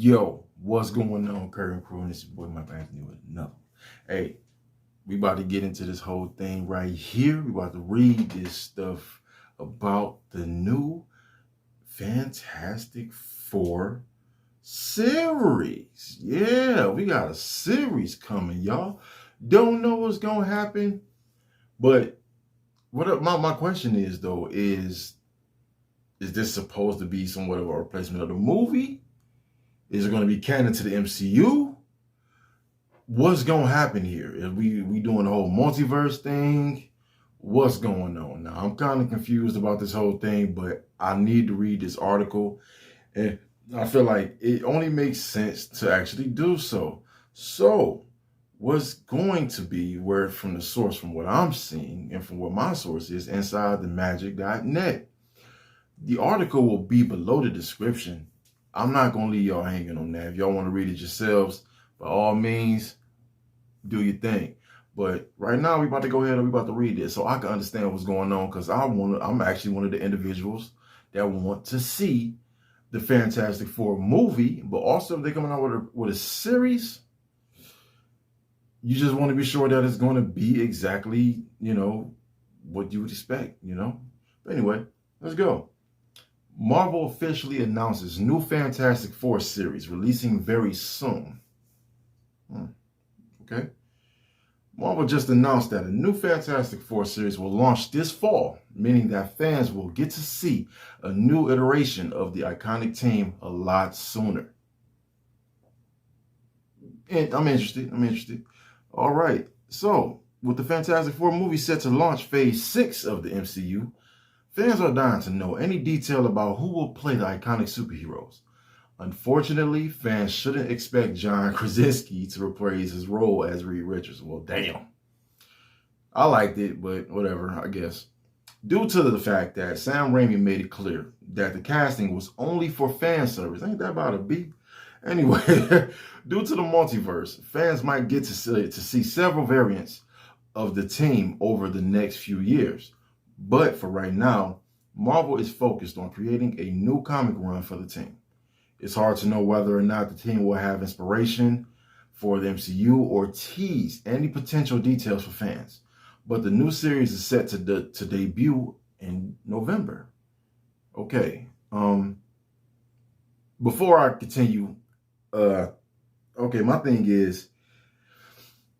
Yo, what's going on, Current Crew? And it's your boy, Mike Anthony with another. Hey, we about to get into this whole thing right here. We about to read this stuff about the new Fantastic Four series. Yeah, we got a series coming, y'all. Don't know what's gonna happen, but my question is though, is this supposed to be somewhat of a replacement of the movie? Is it going to be canon to the MCU? What's going to happen here? Is we doing the whole multiverse thing? What's going on? Now, I'm kind of confused about this whole thing, but I need to read this article. And I feel like it only makes sense to actually do so. So, what's going to be word from the source, from what I'm seeing and from what my source is, inside the magic.net. The article will be below the description. I'm not going to leave y'all hanging on that. If y'all want to read it yourselves, by all means, do your thing. But right now, we about to go ahead and we about to read this so I can understand what's going on, because I'm actually one of the individuals that want to see the Fantastic Four movie, but also if they're coming out with a series, you just want to be sure that it's going to be exactly, what you would expect, But anyway, let's go. Marvel officially announces new Fantastic Four series releasing very soon. Okay. Marvel just announced that a new Fantastic Four series will launch this fall, meaning that fans will get to see a new iteration of the iconic team a lot sooner. And I'm interested. All right. So, with the Fantastic Four movie set to launch Phase 6 of the MCU, fans are dying to know any detail about who will play the iconic superheroes. Unfortunately, fans shouldn't expect John Krasinski to reprise his role as Reed Richards. Well, damn. I liked it, but whatever, I guess. Due to the fact that Sam Raimi made it clear that the casting was only for fan service. Ain't that about a beat? Anyway, due to the multiverse, fans might get to see several variants of the team over the next few years. But for right now, Marvel is focused on creating a new comic run for the team. It's hard to know whether or not the team will have inspiration for the MCU or tease any potential details for fans. But the new series is set to debut in November. Okay. Before I continue, my thing is,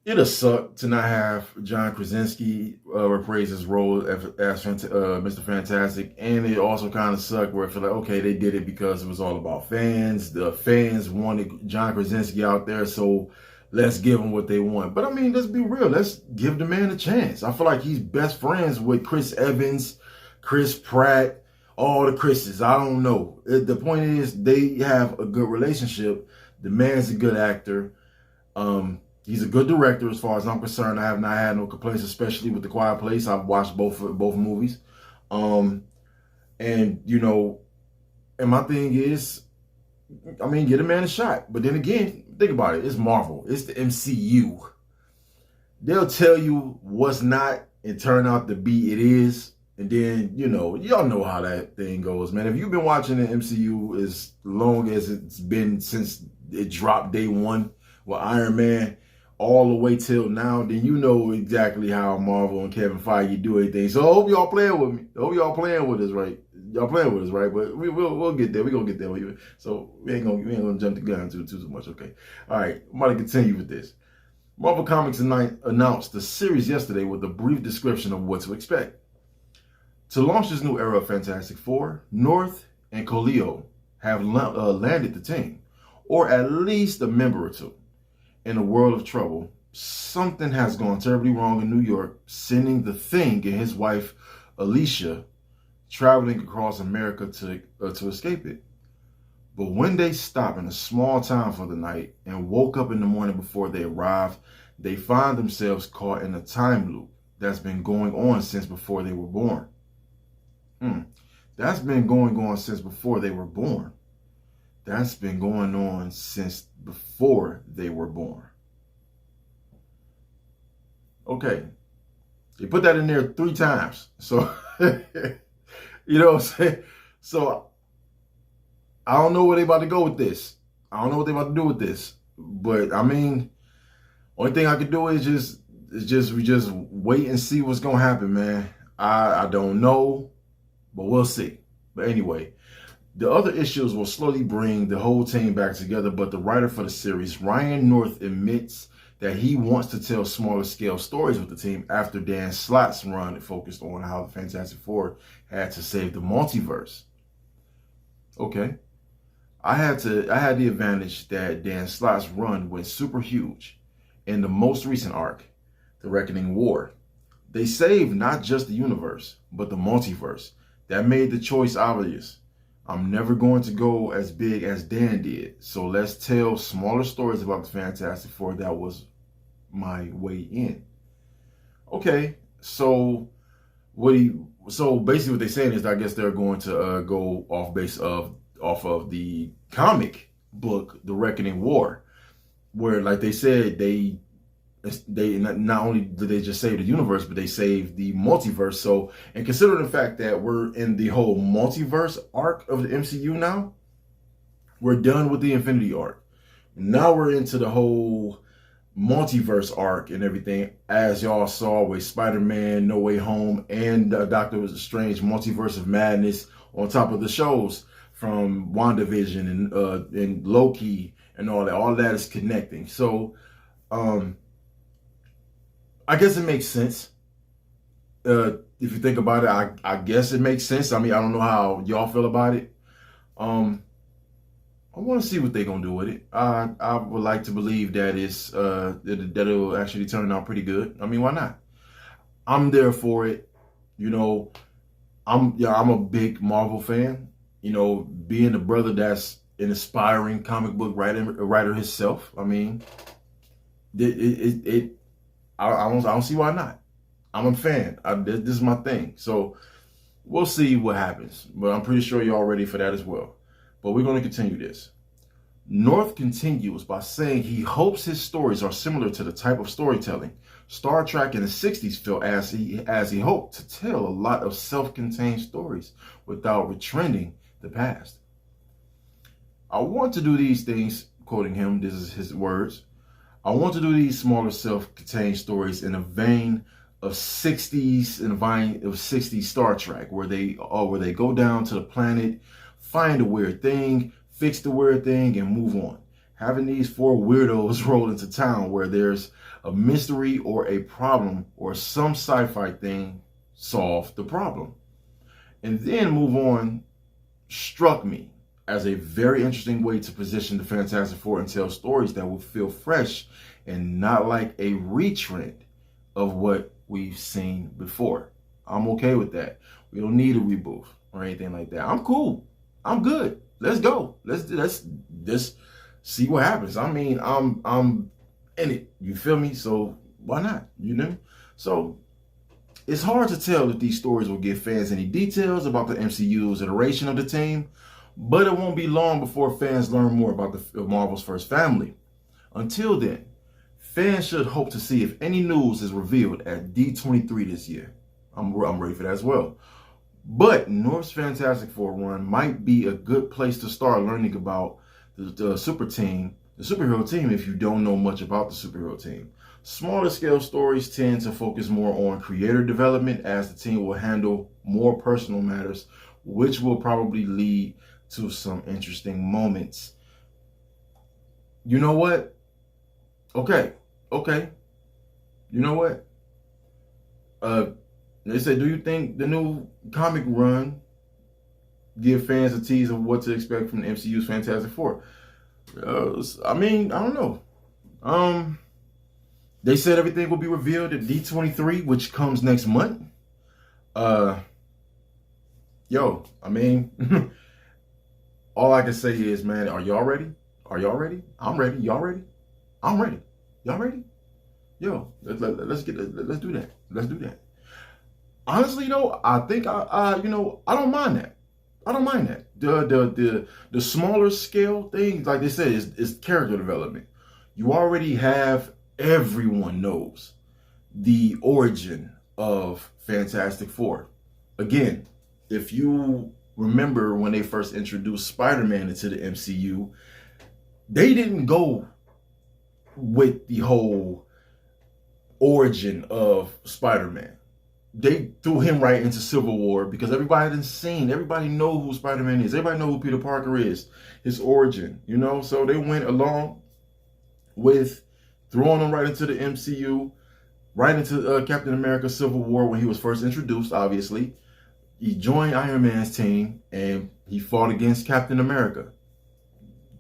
it'll suck to not have John Krasinski reprise his role as Mr. Fantastic. And it also kind of sucked where I feel like, okay, they did it because it was all about fans. The fans wanted John Krasinski out there, so let's give him what they want. But I mean, let's be real. Let's give the man a chance. I feel like he's best friends with Chris Evans, Chris Pratt, all the Chris's. I don't know. The point is, they have a good relationship. The man's a good actor. He's a good director as far as I'm concerned. I have not had no complaints, especially with The Quiet Place. I've watched both movies. And my thing is, get a man a shot. But then again, think about it. It's Marvel. It's the MCU. They'll tell you what's not and turn out to be it is. And then, y'all know how that thing goes, man. If you've been watching the MCU as long as it's been since it dropped day one with Iron Man, all the way till now, then you know exactly how Marvel and Kevin Feige do anything. So I hope y'all playing with me. I hope y'all playing with us, right? Y'all playing with us, right? But we'll get there. We're gonna get there. So we ain't gonna jump the gun too much. Okay. All right. I'm about to continue with this. Marvel Comics announced the series yesterday with a brief description of what to expect. To launch this new era of Fantastic Four, North and Coolio have landed the team, or at least a member or two. In a world of trouble, something has gone terribly wrong in New York, sending the Thing and his wife, Alicia, traveling across America to escape it. But when they stop in a small town for the night and woke up in the morning before they arrived, they find themselves caught in a time loop that's been going on since before they were born. That's been going on since before they were born. That's been going on since before they were born. Okay. They put that in there 3 times. So, you know what I'm saying? So, I don't know where they about to go with this. I don't know what they're about to do with this, but I mean, only thing I could do we just wait and see what's gonna happen, man. I don't know, but we'll see. But anyway, the other issues will slowly bring the whole team back together, but the writer for the series, Ryan North, admits that he wants to tell smaller scale stories with the team after Dan Slott's run focused on how the Fantastic Four had to save the multiverse. Okay. I had the advantage that Dan Slott's run went super huge in the most recent arc, The Reckoning War. They saved not just the universe, but the multiverse. That made the choice obvious. I'm never going to go as big as Dan did, so let's tell smaller stories about the Fantastic Four. That was my way in. Okay, so basically what they're saying is, I guess they're going to go off of the comic book, The Reckoning War, where, like they said, they not only did they just save the universe, but they saved the multiverse. So, and considering the fact that we're in the whole multiverse arc of the MCU now, we're done with the Infinity arc. Now we're into the whole multiverse arc and everything, as y'all saw with Spider-Man No Way Home and Doctor Strange Multiverse of Madness, on top of the shows from WandaVision and Loki and all that. All that is connecting. So, I guess it makes sense. If you think about it, I guess it makes sense. I mean, I don't know how y'all feel about it. I want to see what they're gonna do with it. I would like to believe that that it'll actually turn out pretty good. I mean, why not? I'm there for it. You know, I'm a big Marvel fan. You know, being the brother that's an aspiring comic book writer himself. I mean, I don't see why not. I'm a fan. This is my thing. So we'll see what happens. But I'm pretty sure you're all ready for that as well. But we're going to continue this. North continues by saying he hopes his stories are similar to the type of storytelling Star Trek in the 60s felt, as he hoped to tell a lot of self-contained stories without retrending the past. I want to do these things, quoting him, this is his words, I want to do these smaller self-contained stories in a vein of 60s Star Trek, where they go down to the planet, find a weird thing, fix the weird thing, and move on. Having these four weirdos roll into town where there's a mystery or a problem or some sci-fi thing, solve the problem, and then move on, struck me as a very interesting way to position the Fantastic Four and tell stories that will feel fresh and not like a retrend of what we've seen before. I'm okay with that. We don't need a reboot or anything like that. I'm cool. I'm good. Let's go. Let's see what happens. I mean, I'm in it. You feel me? So why not? You know? So it's hard to tell if these stories will give fans any details about the MCU's iteration of the team, but it won't be long before fans learn more about the Marvel's first family. Until then, fans should hope to see if any news is revealed at D23 this year. I'm ready for that as well. But North's Fantastic Four run might be a good place to start learning about the superhero team if you don't know much about the superhero team. Smaller scale stories tend to focus more on creator development, as the team will handle more personal matters, which will probably lead to some interesting moments. You know what? Okay. You know what? They said, do you think the new comic run give fans a tease of what to expect from the MCU's Fantastic Four? I mean, I don't know. They said everything will be revealed at D23, which comes next month. I mean, all I can say is, man, are y'all ready? Are y'all ready? I'm ready. Y'all ready? I'm ready. Y'all ready? Yo, let's do that. Let's do that. Honestly, though, I think I don't mind that. I don't mind that. The smaller scale things, like they said, is character development. You already have, everyone knows the origin of Fantastic Four. Again, if you remember when they first introduced Spider-Man into the MCU, they didn't go with the whole origin of Spider-Man. They threw him right into Civil War because everybody know who Spider-Man is. Everybody know who Peter Parker is, his origin, you know? So they went along with throwing him right into the MCU, right into Captain America Civil War when he was first introduced, obviously. He joined Iron Man's team and he fought against Captain America.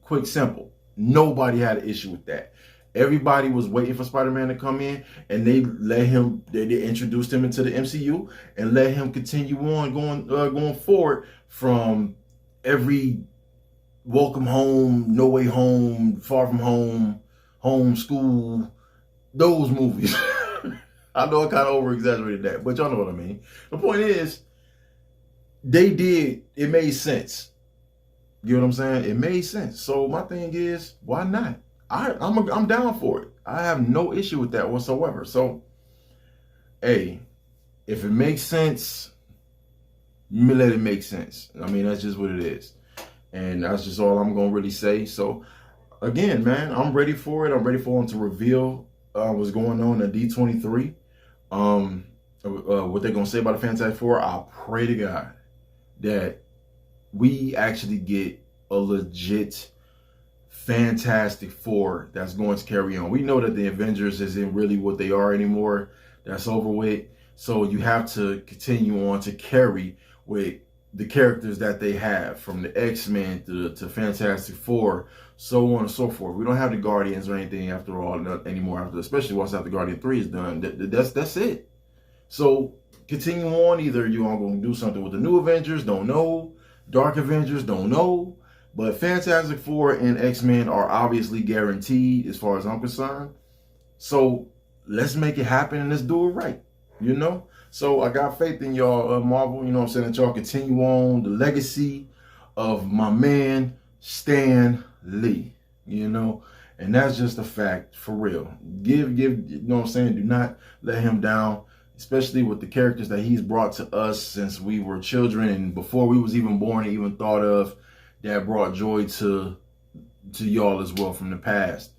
Quick, simple. Nobody had an issue with that. Everybody was waiting for Spider-Man to come in, and they introduced him into the MCU and let him continue on going forward from every Welcome Home, No Way Home, Far From Home, Home School, those movies. I know I kind of over-exaggerated that, but y'all know what I mean. The point is, it made sense. You know what I'm saying? It made sense. So my thing is, why not? I'm down for it. I have no issue with that whatsoever. So, hey, if it makes sense, let it make sense. I mean, that's just what it is. And that's just all I'm going to really say. So, again, man, I'm ready for it. I'm ready for them to reveal what's going on at D23. What they're going to say about the Fantastic Four. I pray to God that we actually get a legit Fantastic Four that's going to carry on. We know that the Avengers isn't really what they are anymore. That's over with. So you have to continue on to carry with the characters that they have, from the X-Men to Fantastic Four, so on and so forth. We don't have the Guardians or anything after all anymore, especially once after Guardian 3 is done. That's it. So continue on. Either you are going to do something with the new Avengers, don't know. Dark Avengers, don't know. But Fantastic Four and X-Men are obviously guaranteed as far as I'm concerned. So let's make it happen and let's do it right, you know? So I got faith in y'all, Marvel, you know what I'm saying, that y'all continue on the legacy of my man, Stan Lee, you know? And that's just a fact, for real. You know what I'm saying? Do not let him down, especially with the characters that he's brought to us since we were children and before we was even born and even thought of, that brought joy to y'all as well from the past.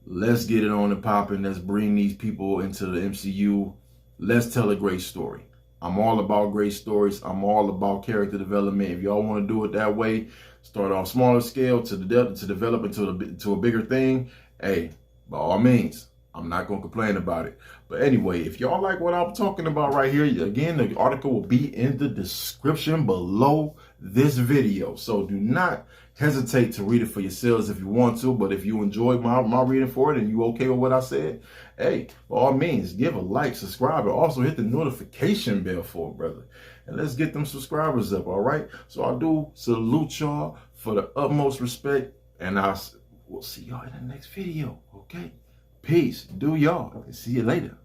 Let's get it on and popping. Let's bring these people into the MCU. Let's tell a great story. I'm all about great stories. I'm all about character development. If y'all want to do it that way, start off smaller scale to develop into a bigger thing, hey, by all means, I'm not going to complain about it. But anyway, if y'all like what I'm talking about right here, again, the article will be in the description below this video. So do not hesitate to read it for yourselves if you want to. But if you enjoyed my reading for it and you okay with what I said, hey, by all means, give a like, subscribe, and also hit the notification bell for it, brother. And let's get them subscribers up, all right? So I do salute y'all for the utmost respect. And we'll see y'all in the next video, okay? Peace. Do y'all. See you later.